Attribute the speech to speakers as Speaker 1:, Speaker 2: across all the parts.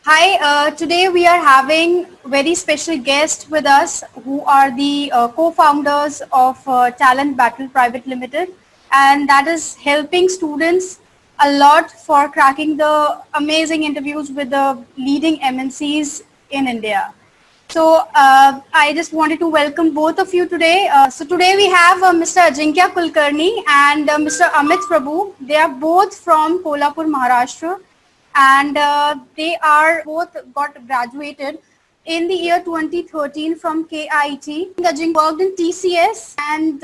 Speaker 1: Hi, today we are having very special guest with us who are the co-founders of Talent Battle Private Limited, and that is helping students a lot for cracking the amazing interviews with the leading MNCs in India. So I just wanted to welcome both of you today. So today we have Mr. Ajinkya Kulkarni and Mr. Amit Prabhu. They are both from Kolhapur, Maharashtra, and they are both got graduated in the year 2013 from KIT. Ajinkya worked in TCS and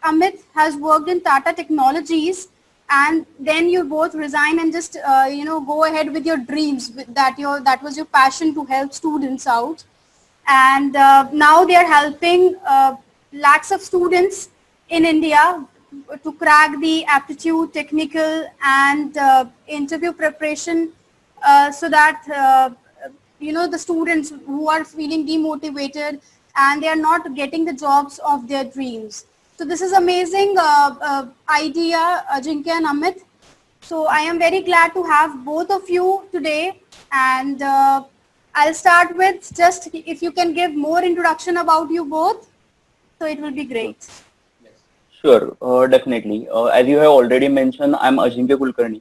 Speaker 1: Amit has worked in Tata Technologies, and then you both resign and just go ahead with your dreams that was your passion to help students out, and now they are helping lakhs of students in India to crack the aptitude, technical, and interview preparation, so that the students who are feeling demotivated and they are not getting the jobs of their dreams. So this is amazing idea, Ajinkya and Amit. So I am very glad to have both of you today, and I'll start with just if you can give more introduction about you both, so it will be great.
Speaker 2: Sure, definitely. As you have already mentioned, I'm Ajinkya Kulkarni.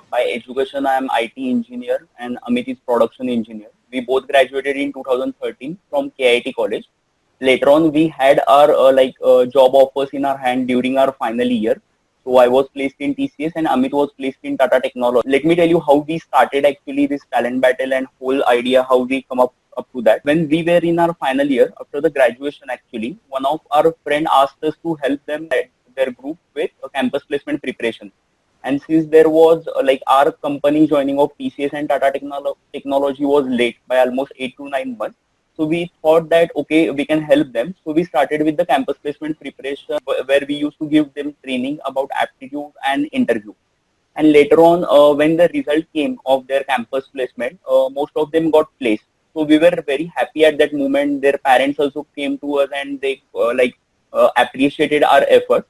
Speaker 2: By education, I'm IT engineer and Amit is production engineer. We both graduated in 2013 from KIT college. Later on, we had our job offers in our hand during our final year. So I was placed in TCS and Amit was placed in Tata Technology. Let me tell you how we started actually this talent battle and whole idea, how we come up to that. When we were in our final year, after the graduation actually, one of our friend asked us to help them, their group, with a campus placement preparation. And since there was our company joining of TCS and Tata Technology was late by almost 8 to 9 months. So we thought that, okay, we can help them. So we started with the campus placement preparation where we used to give them training about aptitude and interview. And later on, when the result came of their campus placement, most of them got placed. So we were very happy at that moment. Their parents also came to us and they appreciated our efforts.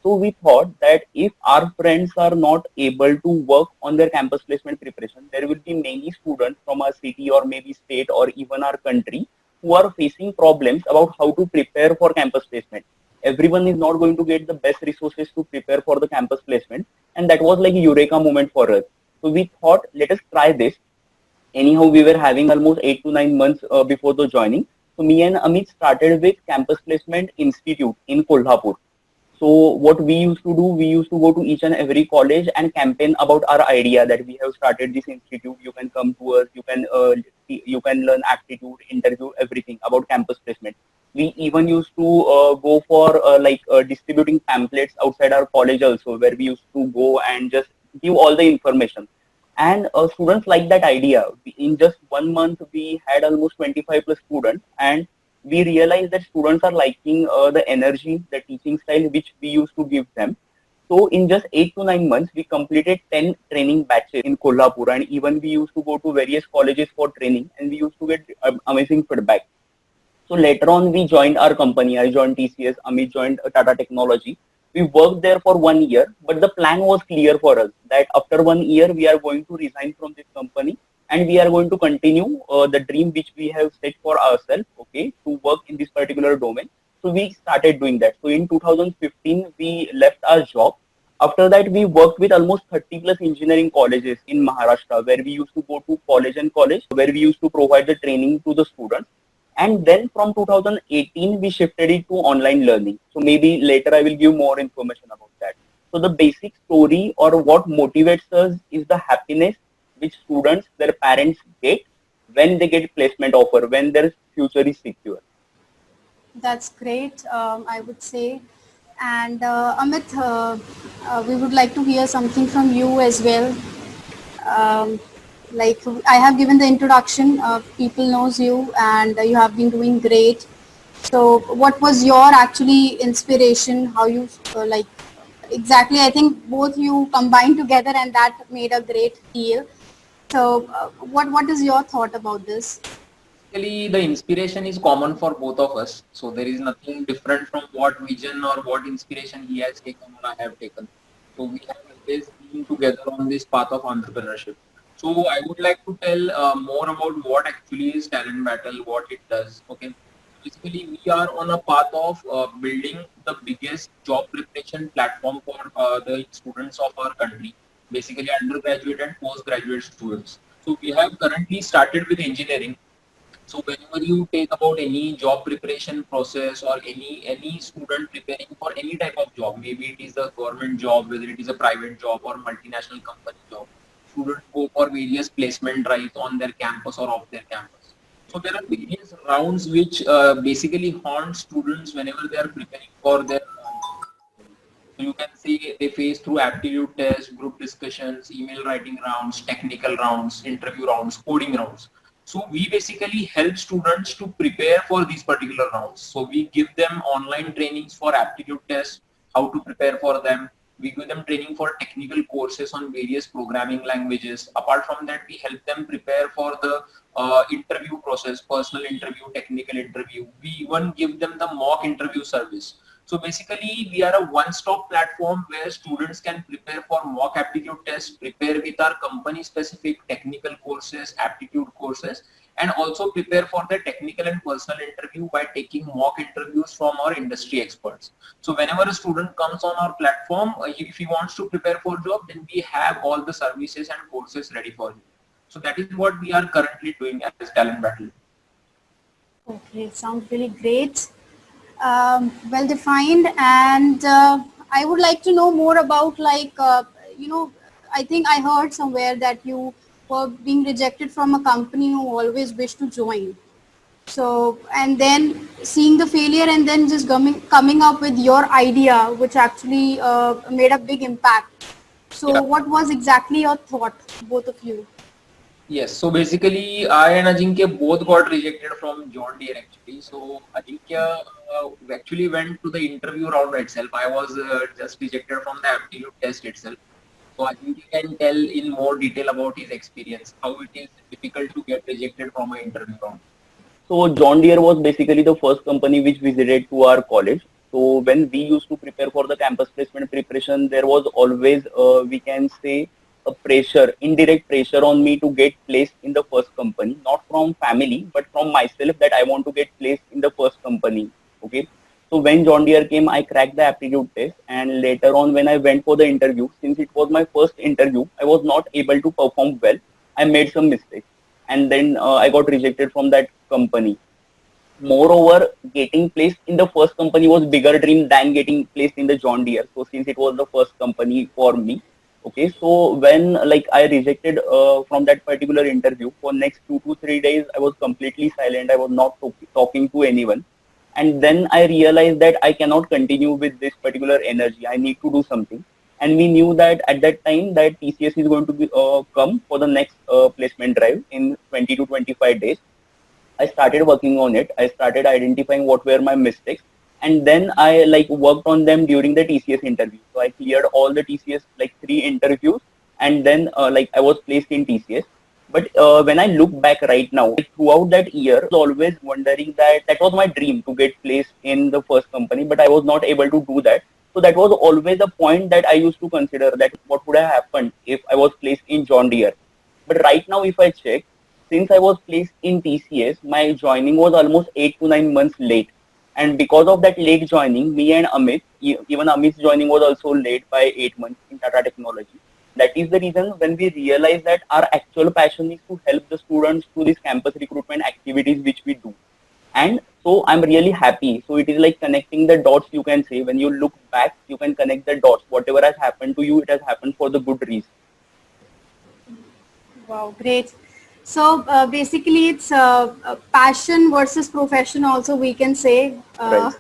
Speaker 2: So we thought that if our friends are not able to work on their campus placement preparation, there will be many students from our city or maybe state or even our country who are facing problems about how to prepare for campus placement. Everyone is not going to get the best resources to prepare for the campus placement, and that was like a eureka moment for us. So we thought, let us try this. Anyhow, we were having almost 8 to 9 months before the joining. So me and Amit started with Campus Placement Institute in Kolhapur. So what we used to do, we used to go to each and every college and campaign about our idea that we have started this institute. You can come to us. You can learn aptitude, interview, everything about campus placement. We even used to go for distributing pamphlets outside our college also, where we used to go and just give all the information. And students like that idea. In just 1 month, we had almost 25 plus students, and we realized that students are liking the energy, the teaching style which we used to give them. So in just 8 to 9 months, we completed 10 training batches in Kolhapur, and even we used to go to various colleges for training, and we used to get amazing feedback. So later on, we joined our company. I joined TCS. Amit joined Tata Technology. We worked there for 1 year, but the plan was clear for us that after 1 year, we are going to resign from this company and we are going to continue the dream which we have set for ourselves, okay, to work in this particular domain. So we started doing that. So in 2015, we left our job. After that, we worked with almost 30 plus engineering colleges in Maharashtra, where we used to go to college, where we used to provide the training to the students. And then from 2018, we shifted it to online learning. So maybe later I will give more information about that. So the basic story or what motivates us is the happiness which students, their parents get when they get placement offer, when their future is secure.
Speaker 1: That's great, I would say. And Amit, we would like to hear something from you as well. Um, like I have given the introduction, people knows you and you have been doing great. So what was your actually inspiration? How you exactly? I think both you combined together and that made a great deal. So what is your thought about this?
Speaker 3: Basically, the inspiration is common for both of us. So there is nothing different from what vision or what inspiration he has taken or I have taken. So we have always been together on this path of entrepreneurship. So I would like to tell more about what actually is Talent Battle, what it does. Okay. Basically, we are on a path of building the biggest job preparation platform for the students of our country, basically undergraduate and postgraduate students. So we have currently started with engineering. So whenever you take about any job preparation process or any student preparing for any type of job, maybe it is a government job, whether it is a private job or multinational company job, students go for various placement drives on their campus or off their campus. So there are various rounds which basically haunt students whenever they are preparing for their so you can see they face through aptitude tests, group discussions, email writing rounds, technical rounds, interview rounds, coding rounds. So we basically help students to prepare for these particular rounds. So we give them online trainings for aptitude tests, how to prepare for them. We give them training for technical courses on various programming languages. Apart from that, we help them prepare for the interview process, personal interview, technical interview. We even give them the mock interview service. So basically, we are a one-stop platform where students can prepare for mock aptitude tests, prepare with our company-specific technical courses, aptitude courses, and also prepare for the technical and personal interview by taking mock interviews from our industry experts. So whenever a student comes on our platform, if he wants to prepare for job, then we have all the services and courses ready for him. So that is what we are currently doing as Talent Battle.
Speaker 1: Okay, sounds really great. Well defined, and I would like to know more about I think I heard somewhere that you were being rejected from a company you always wished to join. So, and then seeing the failure and then just coming up with your idea, which actually made a big impact. So
Speaker 3: Yeah.
Speaker 1: what was exactly your thought, both of you?
Speaker 3: Yes, so basically, I and Ajinkya both got rejected from John Deere actually. So Ajinkya actually went to the interview round itself. I was just rejected from the aptitude test itself. So Ajinkya can tell in more detail about his experience, how it is difficult to get rejected from an interview round.
Speaker 2: So John Deere was basically the first company which visited to our college. So when we used to prepare for the campus placement preparation, there was always, we can say, a pressure, indirect pressure on me to get placed in the first company, not from family, but from myself that I want to get placed in the first company. Okay. So when John Deere came, I cracked the aptitude test, and later on when I went for the interview, since it was my first interview, I was not able to perform well. I made some mistakes, and then I got rejected from that company. Moreover, getting placed in the first company was bigger dream than getting placed in the John Deere. So since it was the first company for me, okay. So when like I rejected from that particular interview, for next 2 to 3 days, I was completely silent. I was not talking to anyone. And then I realized that I cannot continue with this particular energy. I need to do something. And we knew that at that time that TCS is going to be, come for the next placement drive in 20 to 25 days. I started working on it. I started identifying what were my mistakes, and then I like worked on them during the TCS interview. So I cleared all the TCS like 3 interviews, and then like I was placed in TCS. But when I look back right now, like, throughout that year, I was always wondering that that was my dream to get placed in the first company, but I was not able to do that. So that was always a point that I used to consider that what would have happened if I was placed in John Deere. But right now, if I check, since I was placed in TCS, my joining was almost 8 to 9 months late. And because of that late joining, me and Amit, even Amit's joining was also late by 8 months in Tata Technology. That is the reason when we realize that our actual passion is to help the students through these campus recruitment activities which we do. And so I'm really happy. So it is like connecting the dots, you can say. When you look back, you can connect the dots. Whatever has happened to you, it has happened for the good reason.
Speaker 1: Wow, great. So basically, it's passion versus profession. Also, we can say.
Speaker 2: Right.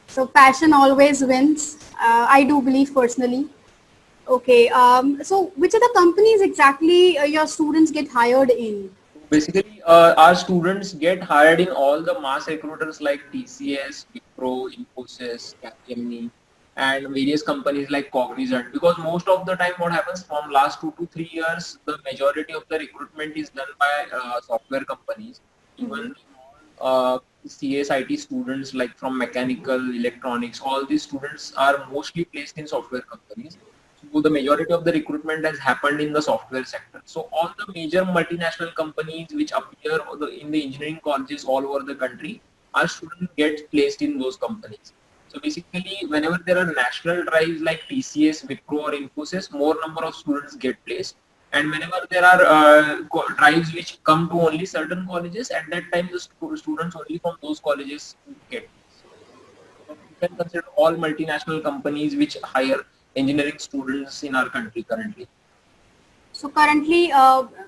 Speaker 1: So passion always wins. I do believe personally. Okay. So which are the companies exactly your students get hired in?
Speaker 3: So basically, our students get hired in all the mass recruiters like TCS, Wipro, Infosys, Capgemini, and various companies like Cognizant. Because most of the time, what happens from last 2 to 3 years, the majority of the recruitment is done by software companies. Even CSIT students, like from mechanical, electronics, all these students are mostly placed in software companies. So the majority of the recruitment has happened in the software sector. So all the major multinational companies which appear in the engineering colleges all over the country, our students get placed in those companies. So basically, whenever there are national drives like TCS, Wipro or Infosys, more number of students get placed. And whenever there are drives which come to only certain colleges, at that time the students only from those colleges get placed. So you can consider all multinational companies which hire engineering students in our country currently.
Speaker 1: So currently,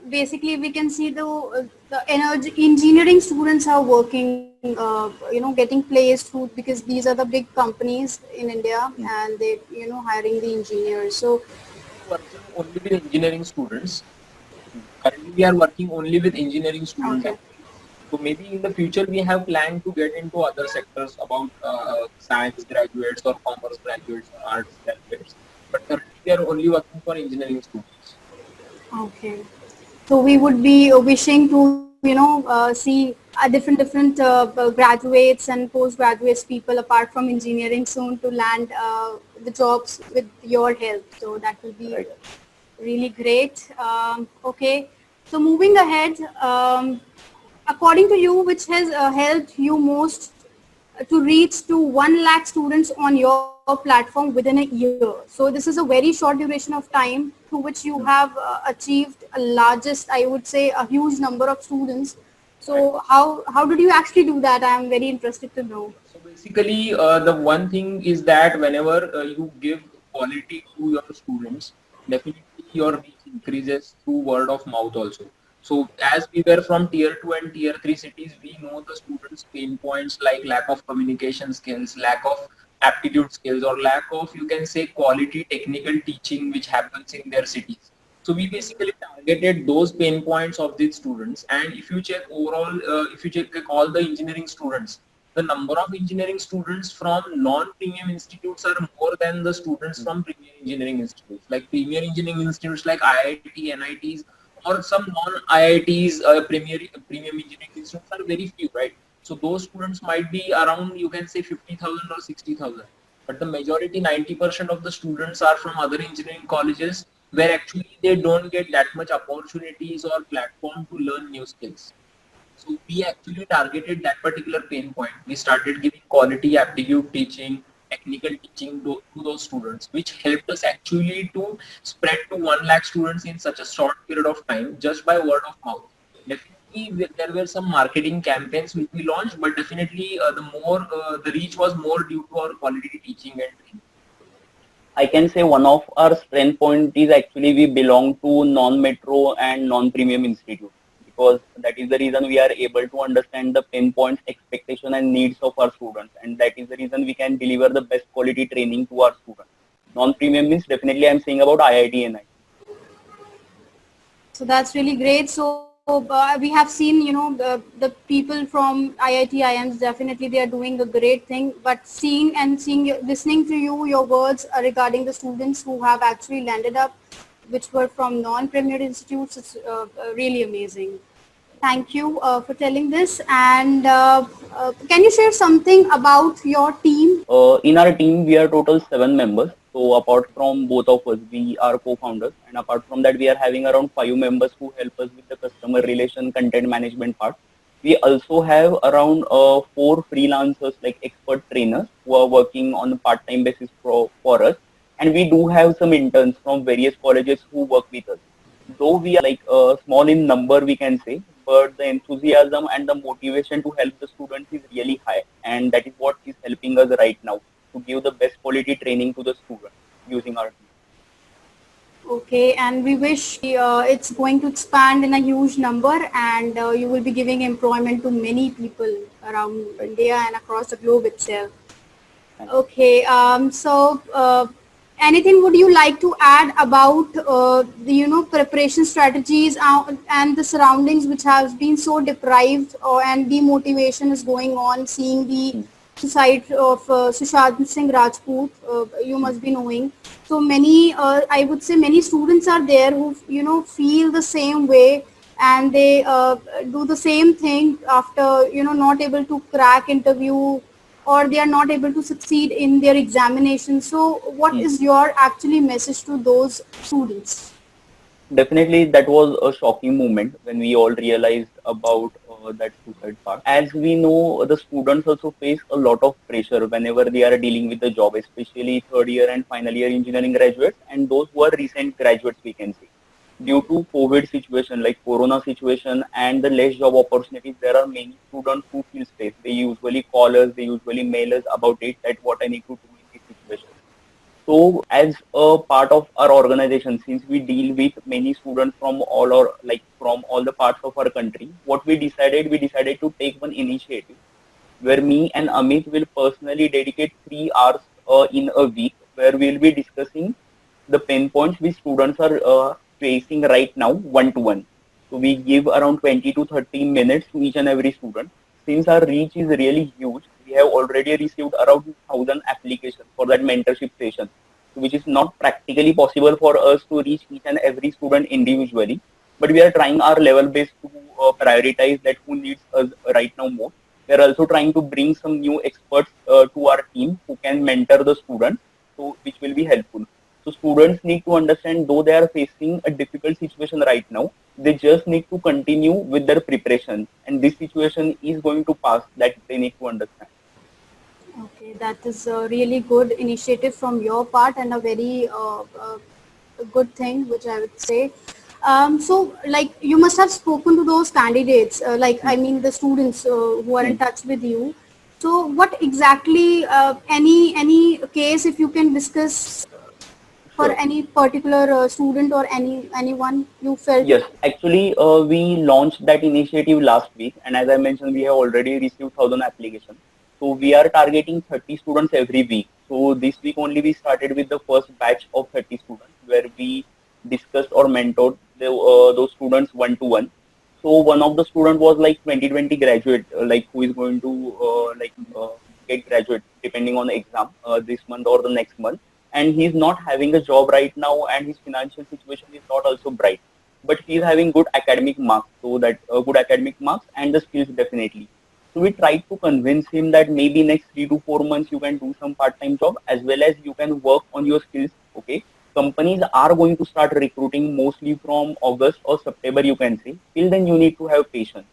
Speaker 1: basically, we can see the energy engineering students are working, getting placed through, because these are the big companies in India, and they, hiring the engineers. So
Speaker 3: Working only with engineering students. Currently, we are working only with engineering students
Speaker 1: okay.
Speaker 3: actually. So maybe in the future we have planned to get into other sectors about science graduates or commerce graduates or arts graduates. But currently we are only working for engineering students.
Speaker 1: Okay. So we would be wishing to, see different graduates and postgraduates people apart from engineering soon to land the jobs with your help. So that will be
Speaker 2: Right.
Speaker 1: really great. Okay. So moving ahead, according to you, which has helped you most to reach to 1 lakh students on your platform within a year. So this is a very short duration of time through which you have achieved a largest, I would say, a huge number of students.
Speaker 3: Right.
Speaker 1: So how did you actually do that? I am very interested to know.
Speaker 3: So basically, the one thing is that whenever you give quality to your students, definitely your reach increases through word of mouth also. So as we were from tier 2 and tier 3 cities, we know the students' pain points like lack of communication skills, lack of aptitude skills, or lack of, you can say, quality technical teaching which happens in their cities. So we basically targeted those pain points of these students. And if you check overall, if you check all the engineering students, the number of engineering students from non-premium institutes are more than the students from premier engineering institutes. Like premier engineering institutes like IIT, NITs, or some non-IITs, premium engineering institutes are very few, right? So those students might be around, you can say 50,000 or 60,000. But the majority, 90% of the students are from other engineering colleges where actually they don't get that much opportunities or platform to learn new skills. So we actually targeted that particular pain point. We started giving quality aptitude teaching, technical teaching to those students, which helped us actually to spread to 1 lakh students in such a short period of time just by word of mouth. Definitely, there were some marketing campaigns which we launched, but definitely the reach was more due to our quality teaching and training.
Speaker 2: I can say one of our strength point is actually we belong to non-metro and non-premium institute, because that is the reason we are able to understand the pain points, expectation and needs of our students, and that is the reason we can deliver the best quality training to our students. Non-premium means definitely I'm saying about IIT and I.
Speaker 1: So that's really great. So we have seen, the people from IIT, IIMs, definitely they are doing a great thing. But listening to you, your words regarding the students who have actually landed up, which were from non-premier institutes, it's really amazing. Thank you for telling this. And can you share something about your team?
Speaker 2: In our team, we are total 7 members. So apart from both of us, we are co-founders, and apart from that, we are having around 5 members who help us with the customer relation, content management part. We also have around 4 freelancers like expert trainers who are working on a part-time basis for us, and we do have some interns from various colleges who work with us. Though we are like small in number, we can say, but the enthusiasm and the motivation to help the students is really high, and that is what is helping us right now to give the best quality training to the students using our team.
Speaker 1: Okay, and we wish it's going to expand in a huge number, and you will be giving employment to many people around
Speaker 2: Right.
Speaker 1: India and across the globe itself.
Speaker 2: Thank you.
Speaker 1: Okay, so anything would you like to add about the preparation strategies and the surroundings which has been so deprived, and demotivation is going on, seeing the
Speaker 2: Hmm.
Speaker 1: suicide of Sushant Singh Rajput, you
Speaker 2: Hmm.
Speaker 1: must be knowing. So many, I would say many students are there who feel the same way, and they do the same thing after not able to crack interview, or they are not able to succeed in their examination. So what
Speaker 2: Hmm.
Speaker 1: is your actually message to those students?
Speaker 2: Definitely, that was a shocking moment when we all realized about that suicide part. As we know, the students also face a lot of pressure whenever they are dealing with the job, especially third year and final year engineering graduates and those who are recent graduates, we can say. Due to COVID situation, like Corona situation and the less job opportunities, there are many students who feel stressed. They usually call us, they usually mail us about it, that what I need to do in this situation. So as a part of our organization, since we deal with many students from all or like from all the parts of our country, what we decided to take one initiative where me and Amit will personally dedicate 3 hours in a week where we'll be discussing the pain points which students are facing right now one to one. So we give around 20 to 30 minutes to each and every student. Since our reach is really huge, we have already received around 1,000 applications for that mentorship session, which is not practically possible for us to reach each and every student individually. But we are trying our level best to prioritize that who needs us right now more. We are also trying to bring some new experts to our team who can mentor the students, so which will be helpful. So students need to understand, though they are facing a difficult situation right now, they just need to continue with their preparation, and this situation is going to pass. That they need to understand.
Speaker 1: Okay, that is a really good initiative from your part and a very good thing, which I would say. So, like, you must have spoken to those candidates, I mean, the students who are in
Speaker 2: Hmm.
Speaker 1: touch with you. So, what exactly, any case, if you can discuss for
Speaker 2: Sure.
Speaker 1: any particular student or anyone you felt?
Speaker 2: Yes, actually, we launched that initiative last week, and as I mentioned, we have already received 1,000 applications. So we are targeting 30 students every week. So this week only we started with the first batch of 30 students, where we discussed or mentored those students one to one. So one of the student was like 2020 graduate, like who is going to get graduate depending on the exam this month or the next month, and he's not having a job right now, and his financial situation is not also bright, but he's having good academic marks, so that good academic marks and the skills definitely. So we tried to convince him that maybe next 3 to 4 months you can do some part-time job as well as you can work on your skills. Okay, companies are going to start recruiting mostly from August or September, you can say. Till then, you need to have patience.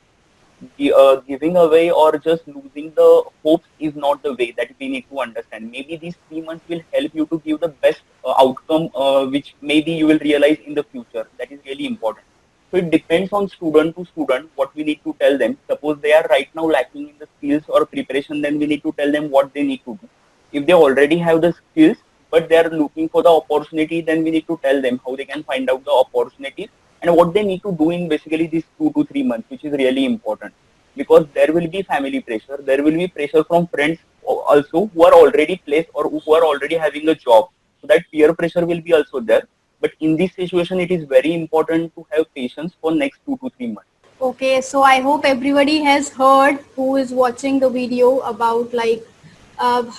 Speaker 2: Giving away or just losing the hopes is not the way, that we need to understand. Maybe these 3 months will help you to give the best outcome, which maybe you will realize in the future. That is really important. So it depends on student to student what we need to tell them. Suppose they are right now lacking in the skills or preparation, then we need to tell them what they need to do. If they already have the skills but they are looking for the opportunity, then we need to tell them how they can find out the opportunities and what they need to do in basically these 2 to 3 months, which is really important. Because there will be family pressure, there will be pressure from friends also who are already placed or who are already having a job. So that peer pressure will be also there. But in this situation, it is very important to have patience for next 2 to 3 months.
Speaker 1: Okay, so I hope everybody has heard who is watching the video about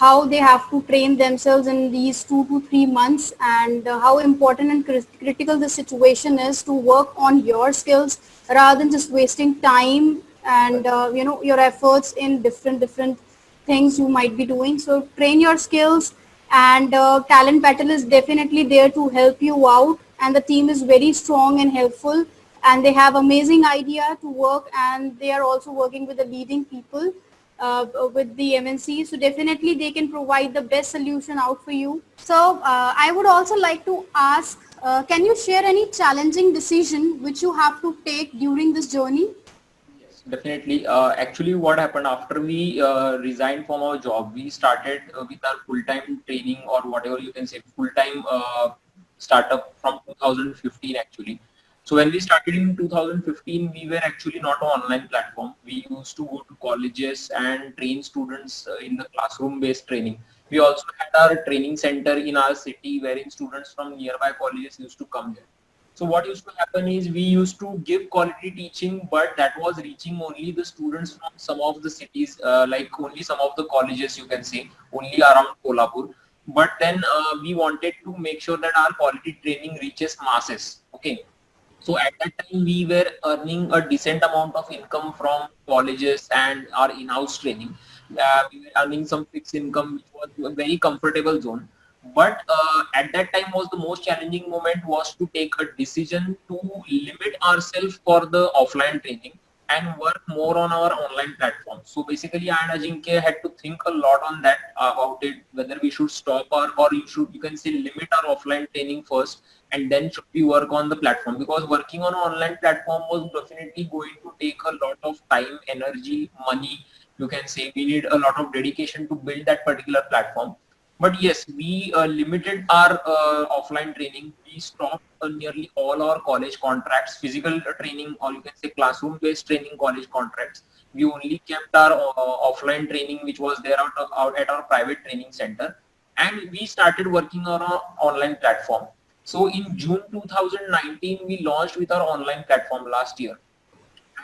Speaker 1: how they have to train themselves in these 2 to 3 months, and how important and critical the situation is to work on your skills rather than just wasting time and your efforts in different things you might be doing. So train your skills, and talent battle is definitely there to help you out, and the team is very strong and helpful, and they have amazing idea to work, and they are also working with the leading people with the MNC. So definitely they can provide the best solution out for you. So I would also like to ask, can you share any challenging decision which you have to take during this journey?
Speaker 3: Yes, definitely. Actually, what happened after we resigned from our job, we started with our full-time training or whatever you can say, full-time startup from 2015 actually. So when we started in 2015, we were actually not an online platform. We used to go to colleges and train students in the classroom-based training. We also had our training center in our city wherein students from nearby colleges used to come there. So what used to happen is we used to give quality teaching, but that was reaching only the students from some of the cities, like only some of the colleges you can say, only around Kolhapur. But then we wanted to make sure that our quality training reaches masses. Okay. So at that time we were earning a decent amount of income from colleges and our in-house training. We were earning some fixed income, which was a very comfortable zone. But at that time was the most challenging moment was to take a decision to limit ourselves for the offline training and work more on our online platform. So basically, I and Ajinkya had to think a lot on that about it, whether we should stop or you can say limit our offline training first, and then should we work on the platform, because working on an online platform was definitely going to take a lot of time, energy, money. You can say we need a lot of dedication to build that particular platform. But yes, we limited our offline training. We stopped nearly all our college contracts, physical training, or you can say classroom-based training college contracts. We only kept our offline training, which was there out at our private training center, and we started working on our online platform. So in June 2019, we launched with our online platform last year,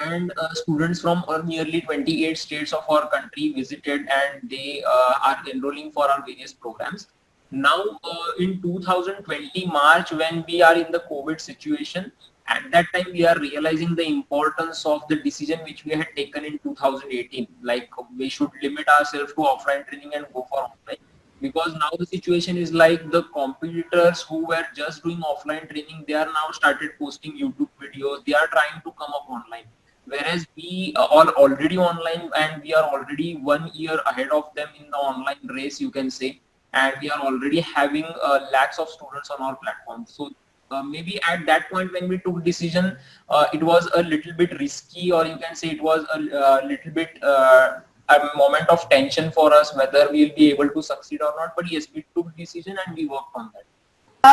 Speaker 3: and students from nearly 28 states of our country visited, and they are enrolling for our various programs. Now in 2020 March, when we are in the COVID situation, at that time we are realizing the importance of the decision which we had taken in 2018, like we should limit ourselves to offline training and go for online, because now the situation is like the competitors who were just doing offline training, they are now started posting YouTube videos, they are trying to come up online, whereas we are already online and we are already 1 year ahead of them in the online race, you can say, and we are already having lakhs of students on our platform. So maybe at that point when we took decision, it was a little bit risky, or you can say it was a little bit a moment of tension for us whether we'll be able to succeed or not. But yes, we took decision and we worked on that.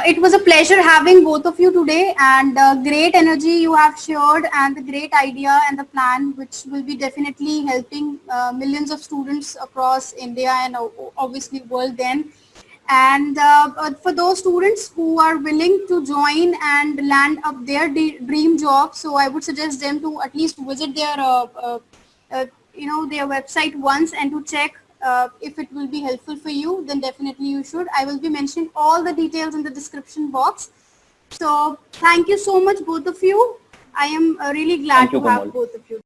Speaker 1: It was a pleasure having both of you today, and great energy you have shared, and the great idea and the plan, which will be definitely helping millions of students across India and obviously world then. And for those students who are willing to join and land up their dream job, so I would suggest them to at least visit their their website once and to check if it will be helpful for you. Then definitely you should. I will be mentioning all the details in the description box. So thank you so much, both of you. I am really glad
Speaker 2: Thank you,
Speaker 1: to have
Speaker 2: Komal.
Speaker 1: both of you.